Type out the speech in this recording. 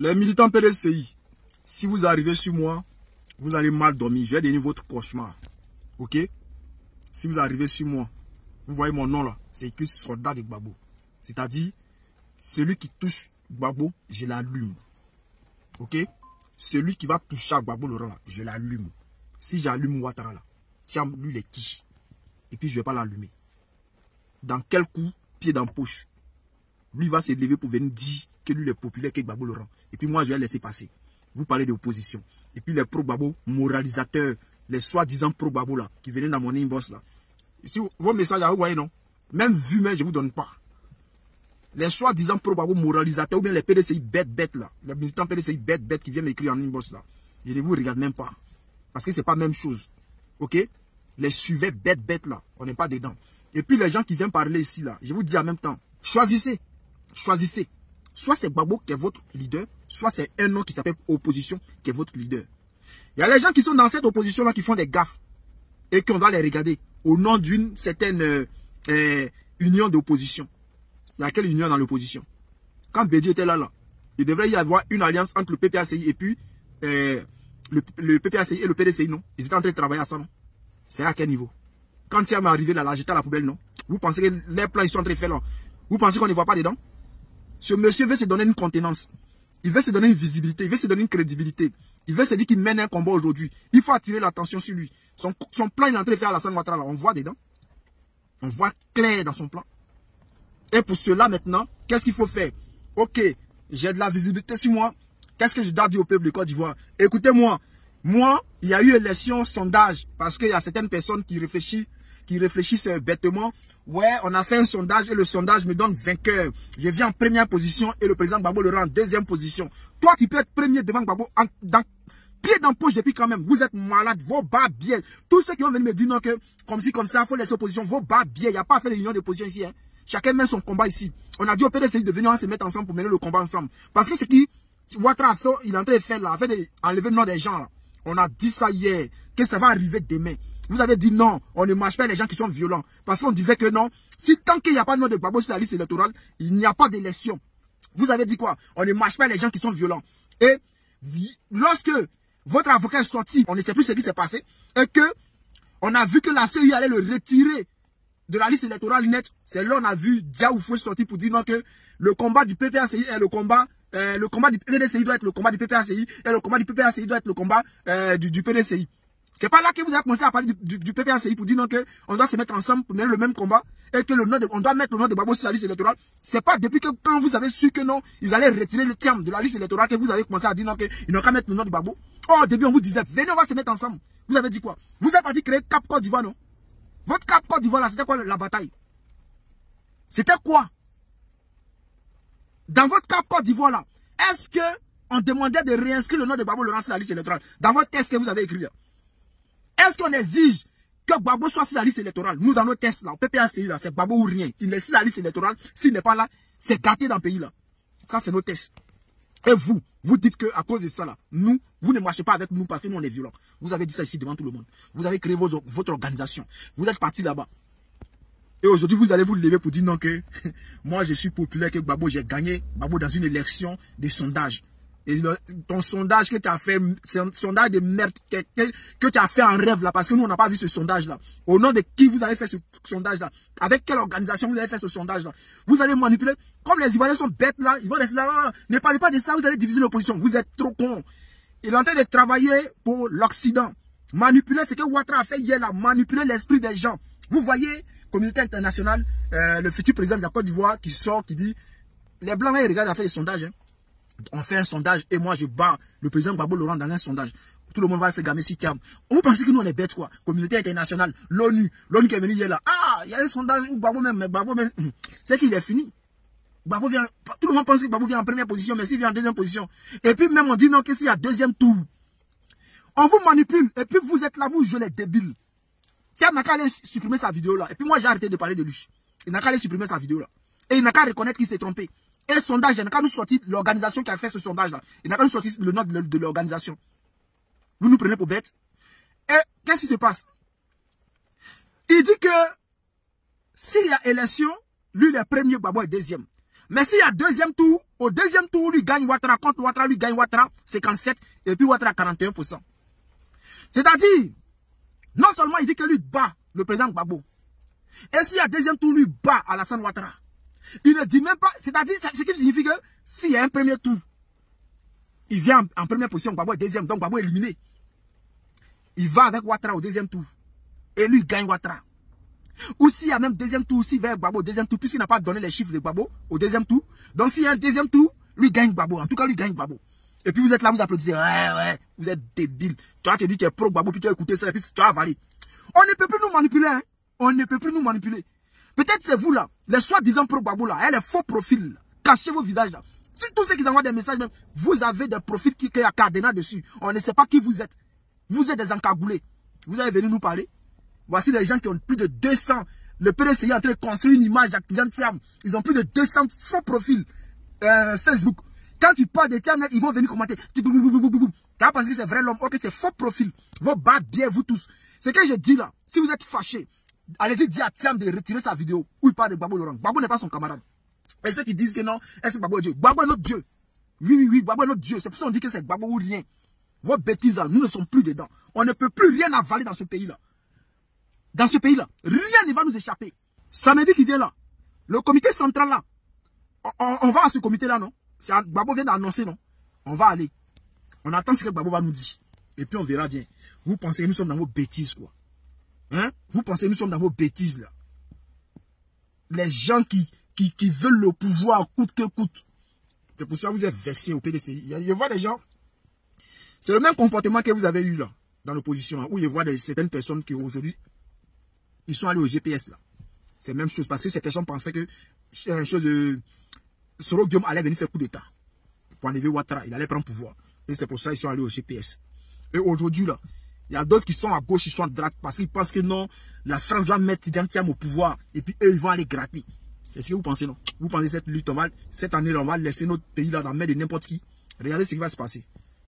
Les militants PDCI, si vous arrivez sur moi, vous allez mal dormir. Je vais devenir votre cauchemar. Ok? Si vous arrivez sur moi, vous voyez mon nom là, c'est écrit soldat de Gbagbo. C'est-à-dire, celui qui touche Gbagbo, je l'allume. Ok? Celui qui va toucher à Gbagbo Laurent là, je l'allume. Si j'allume Ouattara là, tiens, lui les quiche. Et puis je ne vais pas l'allumer. Dans quel coup, pied dans la poche. Lui va se lever pour venir dire que lui est populaire, que Gbagbo Laurent. Et puis moi je vais laisser passer. Vous parlez d'opposition. Et puis les pro-Gbagbo moralisateurs, les soi-disant pro-Gbagbo là, qui venaient dans mon inbox là. Si vos messages là, vous voyez non? Même vu, mais je ne vous donne pas. Les soi-disant pro-Gbagbo moralisateurs ou bien les PDCI bêtes là. Les militants PDCI bêtes qui viennent m'écrire en inbox là. Je ne vous regarde même pas. Parce que ce n'est pas la même chose. Ok? Les sujets bêtes là. On n'est pas dedans. Et puis les gens qui viennent parler ici là. Je vous dis en même temps. Choisissez. Choisissez. Soit c'est Gbagbo qui est votre leader. Soit c'est un nom qui s'appelle opposition qui est votre leader. Il y a les gens qui sont dans cette opposition là qui font des gaffes. Et qu'on doit les regarder. Au nom d'une certaine union d'opposition. Il y a quelle union dans l'opposition? Quand Bédi était là, il devrait y avoir une alliance entre le PPACI et puis le PPACI et le PDCI, non? Ils étaient en train de travailler à ça, non? C'est à quel niveau? Quand Thiam est arrivé là, j'étais à la poubelle, non? Vous pensez que les plans ils sont en train de faire là? Vous pensez qu'on ne voit pas dedans? Ce monsieur veut se donner une contenance. Il veut se donner une visibilité, il veut se donner une crédibilité. Il veut se dire qu'il mène un combat aujourd'hui. Il faut attirer l'attention sur lui. Son plan, il est en train de faire à Alassane Ouattara là. On voit dedans. On voit clair dans son plan. Et pour cela maintenant, qu'est-ce qu'il faut faire? Ok, j'ai de la visibilité sur moi. Qu'est-ce que je dois dire au peuple de Côte d'Ivoire? Écoutez-moi. Moi, il y a eu élection, sondage. Parce qu'il y a certaines personnes qui réfléchissent bêtement. Ouais, on a fait un sondage et le sondage me donne vainqueur. Je viens en première position et le président Gbagbo le rend en deuxième position. Toi, tu peux être premier devant Gbagbo pied dans poche depuis quand même. Vous êtes malade, vos bas biais. Tous ceux qui vont venir me dire non que comme si comme ça, il faut laisser opposition, vos bas biais. Il n'y a pas à faire d'union d'opposition ici. Hein. Chacun mène son combat ici. On a dit au PDCI de venir se mettre ensemble pour mener le combat ensemble. Parce que ce qui Ouattara a fait, il est en train de faire là, enlever le nom des gens là. On a dit ça hier, que ça va arriver demain. Vous avez dit non, on ne marche pas les gens qui sont violents. Parce qu'on disait que non, si tant qu'il n'y a pas de nom de Gbagbo sur la liste électorale, il n'y a pas d'élection. Vous avez dit quoi? On ne marche pas les gens qui sont violents. Et lorsque votre avocat est sorti, on ne sait plus ce qui s'est passé, et que on a vu que la CEI allait le retirer de la liste électorale nette, c'est là on a vu Diaoufoué sortir pour dire non que le combat du PPACI est le combat du PDCI doit être le combat du PPACI et le combat du PPACI doit être le combat du PDCI. C'est pas là que vous avez commencé à parler du PPACI pour dire non que on doit se mettre ensemble pour mener le même combat et que on doit mettre le nom de Gbagbo sur la liste électorale. C'est pas depuis que quand vous avez su que non, ils allaient retirer le terme de la liste électorale que vous avez commencé à dire non qu'ils n'ont qu'à mettre le nom de Gbagbo. Oh, au début on vous disait venez on va se mettre ensemble. Vous avez dit quoi? Vous êtes parti créer Cap Côte d'Ivoire, non? Votre Cap Côte d'Ivoire là, c'était quoi la bataille? C'était quoi? Dans votre Cap Côte d'Ivoire là, est-ce que on demandait de réinscrire le nom de Gbagbo Laurent sur la liste électorale? Dans votre test que vous avez écrit là. Est-ce qu'on exige que Gbagbo soit sur la liste électorale? Nous, dans nos tests là, au PPACI là, c'est Gbagbo ou rien. Il est sur la liste électorale. S'il n'est pas là, c'est gâté dans le pays là. Ça, c'est nos tests. Et vous dites qu'à cause de ça là, vous ne marchez pas avec nous parce que nous, on est violents. Vous avez dit ça ici devant tout le monde. Vous avez créé votre organisation. Vous êtes parti là-bas. Et aujourd'hui, vous allez vous lever pour dire non que moi, je suis populaire, que Gbagbo, j'ai gagné Gbagbo dans une élection de sondage. Et ton sondage que tu as fait, c'est un sondage de merde que tu as fait en rêve là, parce que nous, on n'a pas vu ce sondage là. Au nom de qui vous avez fait ce sondage là? Avec quelle organisation vous avez fait ce sondage là? Vous allez manipuler. Comme les Ivoiriens sont bêtes là, ils vont rester là. Ne parlez pas de ça, vous allez diviser l'opposition. Vous êtes trop cons. Il est en train de travailler pour l'Occident. Manipuler ce que Ouattara a fait hier là, manipuler l'esprit des gens. Vous voyez, communauté internationale, le futur président de la Côte d'Ivoire qui sort, qui dit, les Blancs là, ils regardent à faire des sondages. Hein. On fait un sondage et moi je bats le président Gbagbo Laurent dans un sondage. Tout le monde va se gamer si tiens. Vous pensez que nous on est bêtes quoi? Communauté internationale, l'ONU qui est venu hier là. Ah, il y a un sondage où Gbagbo même, c'est qu'il est fini. Gbagbo vient, tout le monde pense que Gbagbo vient en première position, mais s'il vient en deuxième position. Et puis même on dit non que s'il y a deuxième tour. On vous manipule et puis vous êtes là, vous jouez les débiles. Thiam n'a qu'à aller supprimer sa vidéo là. Et puis moi j'ai arrêté de parler de lui. Il n'a qu'à aller supprimer sa vidéo là. Et il n'a qu'à reconnaître qu'il s'est trompé. Et sondage, il n'a qu'à nous sortir l'organisation qui a fait ce sondage-là. Il n'a qu'à nous sortir le nom de l'organisation. Vous nous prenez pour bêtes. Et qu'est-ce qui se passe? Il dit que s'il y a élection, lui il est premier, Gbagbo est deuxième. Mais s'il y a deuxième tour, au deuxième tour, lui gagne Ouattara, contre Ouattara, lui gagne Ouattara, 57, et puis Ouattara, 41%. C'est-à-dire, non seulement il dit que lui bat le président Gbagbo, et s'il y a deuxième tour, lui bat Alassane Ouattara. Il ne dit même pas, c'est-à-dire, ce qui signifie que s'il y a un premier tour, il vient en première position, Gbagbo est deuxième, donc Gbagbo est éliminé. Il va avec Ouattara au deuxième tour, et lui gagne Ouattara. Ou s'il y a même deuxième tour, s'il va avec Gbagbo au deuxième tour, puisqu'il n'a pas donné les chiffres de Gbagbo au deuxième tour. Donc s'il y a un deuxième tour, lui gagne Gbagbo. En tout cas, lui gagne Gbagbo. Et puis vous êtes là, vous applaudissez. Ouais, vous êtes débile. Tu vas te dire que tu es pro Gbagbo, puis tu vas écouter ça, et puis tu vas avaler. On ne peut plus nous manipuler, hein. On ne peut plus nous manipuler. Peut-être c'est vous là, les soi-disant pro Gbagbo là, les faux profils là. Cachez vos visages là. Si tous ceux qui envoient des messages, même, vous avez des profils qui a cadenas dessus. On ne sait pas qui vous êtes. Vous êtes des encagoulés. Vous allez venir nous parler. Voici les gens qui ont plus de 200. Le PDCI est en train de construire une image d'Activian Thiam. Ils ont plus de 200 faux profils Facebook. Quand tu parles de Thiam, ils vont venir commenter. Tu vas penser que c'est vrai l'homme. Ok, c'est faux profil. Vos bas bien, vous tous. Ce que je dis là, si vous êtes fâchés, allez-y dire à Thiam de retirer sa vidéo où il parle de Gbagbo Laurent. Gbagbo n'est pas son camarade. Et ceux qui disent que non, est-ce que Gbagbo est Dieu? Gbagbo est notre Dieu. Oui, Gbagbo est notre Dieu. C'est pour ça qu'on dit que c'est Gbagbo ou rien. Vos bêtises là, nous ne sommes plus dedans. On ne peut plus rien avaler dans ce pays-là. Dans ce pays-là, rien ne va nous échapper. Samedi qui vient là, le comité central là, on va à ce comité-là, non? Gbagbo vient d'annoncer, non? On va aller. On attend ce que Gbagbo va nous dire. Et puis on verra bien. Vous pensez que nous sommes dans vos bêtises, quoi? Hein? Vous pensez que nous sommes dans vos bêtises, là? Les gens qui veulent le pouvoir coûte que coûte. C'est pour ça que vous êtes versés au PDCI. Je vois des gens. C'est le même comportement que vous avez eu là, dans l'opposition, où je vois certaines personnes qui aujourd'hui, ils sont allés au GPS là. C'est la même chose, parce que ces personnes pensaient que Soro Guillaume allait venir faire coup d'état pour enlever Ouattara, il allait prendre pouvoir. Et c'est pour ça qu'ils sont allés au GPS. Et aujourd'hui là, il y a d'autres qui sont à gauche, ils sont à droite, parce qu'ils pensent que non, la France va mettre Tidjane Thiam au pouvoir, et puis eux, ils vont aller gratter. Est-ce que vous pensez non? Vous pensez cette lutte, cette année, on va laisser notre pays là dans la main de n'importe qui? Regardez ce qui va se passer.